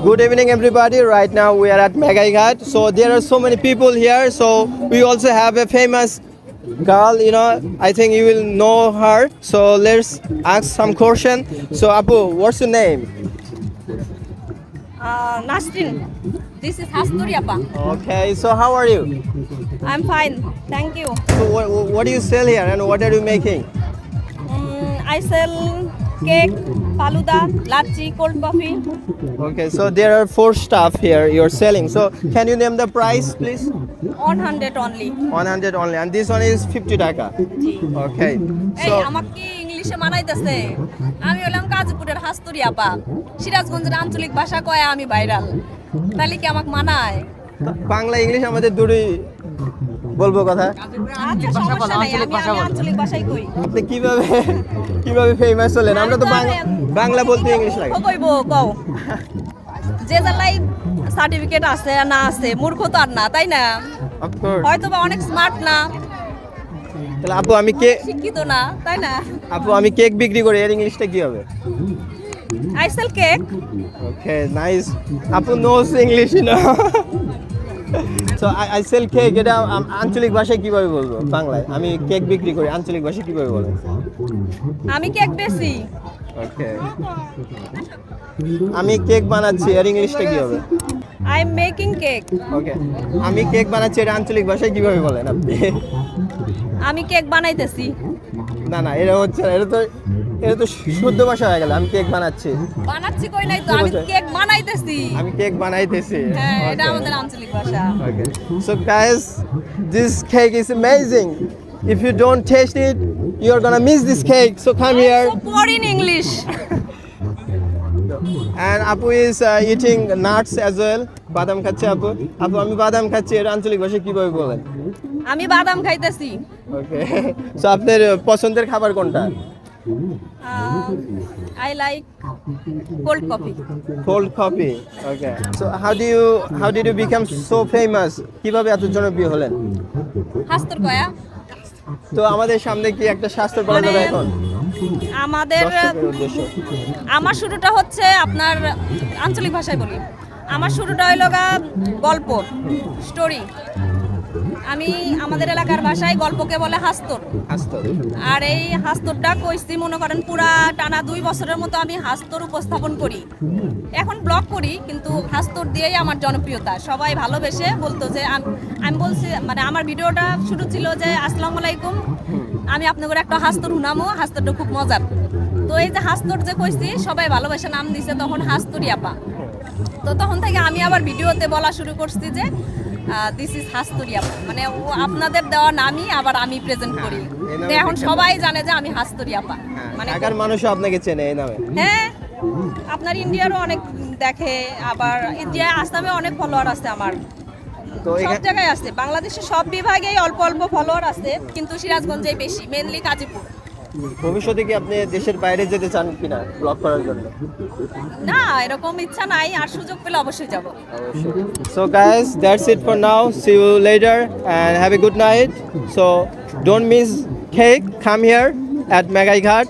Good evening, everybody. Right now we are at Megai Ghat. So there are so many people here. So we also have a famous girl. I think you will know her. So let's ask some question. So Apu, what's your name? Nasrin, this is Hasturiapa. Okay. So how are you? I'm fine, thank you. So what do you sell here, and what are you making? I sell cake, faluda, lachi, cold coffee. Okay. So there are four stuff here you're selling. So can you name the price, please? 100 only. 100 only, and this one is 50 taka. Okay. এই So আমাকে ইংলিশে মানাইতেছে আমি হলাম কাজীপুরের হাস্তুরিয়াপা সিরাজগঞ্জের আঞ্চলিক ভাষা কয় আমি ভাইরাল তাহলে কি আমাকে মানায় বাংলা ইংলিশ আমাদের দুটোই বলবো কথা। আচ্ছা সমস্যা নাই আমি আঞ্চলিক ভাষাই কই আপনি কিভাবে ফেমাস হলেন? আমরা তো বাংলা বলতে ইংলিশ লাগে। কইবো কও যে জ্বালাই সার্টিফিকেট আছে না আছে মূর্খ তো আর না তাই না Of course. হয়তো বা অনেক স্মার্ট না তাহলে আপু শিক্ষিত না তাই না আমি কেক বিক্রি করি, এর ইংলিশটা কি হবে? I sell cake okay, nice. আপু knows English so I sell cake, এটা আঞ্চলিক ভাষায় কিভাবে বলবো? বাংলায় আমি কেক বিক্রি করি, আঞ্চলিক ভাষায় কিভাবে বলবো? আমি কেক বেশি ওকে, আমি কেক বানাচ্ছি, এর ইংলিশটা কি হবে? আই এম মেকিং কেক ওকে, আমি কেক বানাচ্ছি, এটা আঞ্চলিক ভাষায় কিভাবে বলেন আপনি? আমি কেক বানাইতেছি না এটা হচ্ছে না, এটা তো শুদ্ধ ভাষা হয়ে গেল। আমি কেক বানাচ্ছি কই নাই তো আমি কেক বানাইতেছি আমি কেক বানাইতেছি। হ্যাঁ এটা আমাদের আঞ্চলিক ভাষা Okay. So guys, this cake is amazing. If you don't taste it, you're gonna miss this cake. So come here. So poor in English. And Apu is eating nuts as well. বাদাম খাচ্ছে আপু। আমি বাদাম খাচ্ছি, এর আঞ্চলিক ভাষায় কিভাবে বলেন? আমি বাদাম খাইতেছি। Okay. So আপনার পছন্দের খাবার কোনটা? I like cold coffee. Cold coffee. Okay. So how did you become so famous? কিভাবে এত জনপ্রিয় হলেন? হাস্তর কয়া তো আমাদের সামনে কি একটা শাস্ত্র পড়া যাবে এখন? আমাদের দর্শকের উদ্দেশ্যে। আমার শুরুটা হচ্ছে আপনার আঞ্চলিক ভাষায় বলি। আমার শুরুটা হইল গল্প স্টোরি। আমি আমাদের এলাকার ভাষায় গল্পকে বলে হাস্তর। আর এই হাস্তরটা কইছি মনে করেন পুরা টানা 2 বছরের মতো আমি হাস্তর উপস্থাপন করি। এখন ব্লগ করি কিন্তু হাস্তর দিয়েই আমার জনপ্রিয়তা। সবাই ভালোবেসে বলতো যে আমি বলছি মানে আমার ভিডিওটা শুরু ছিল যে আসসালামু আলাইকুম, আমি আপনাদের একটা হাস্তর হুনামো, হাস্তরটা খুব মজার। তো এই যে হাস্তর যে কইছি সবাই ভালোবেসে নাম দিছে তখন হাস্তুরিয়াপা। তো তখন থেকে আমি আবার ভিডিওতে বলা শুরু করছি যে দিস ইজ হাস্তুরিয়াপা, মানে ও আপনাদের দেওয়া নামই আবার আমি প্রেজেন্ট করি। তো এখন সবাই জানে যে আমি হাস্তুরিয়াপা, মানে ঢাকার মানুষও আপনাকে চেনে এই নামে। হ্যাঁ, আপনার ইন্ডিয়ারও অনেক দেখে, আবার ইন্ডিয়ায় আসামে অনেক ফলোয়ার আছে আমার। তো সব জায়গায় আছে, বাংলাদেশের সব বিভাগেই অল্প অল্প ফলোয়ার আছে, কিন্তু সিরাজগঞ্জে বেশি, মেনলি গাজীপুর। ভবিষ্যতে কি আপনি দেশের বাইরে যেতে চান কিনা ব্লগ করার জন্য? না, এরকম ইচ্ছা নাই, আর সুযোগ পেলে অবশ্যই যাব। So guys, that's it for now. See you later and have a good night. So don't miss cake. Come here at Megai Ghat.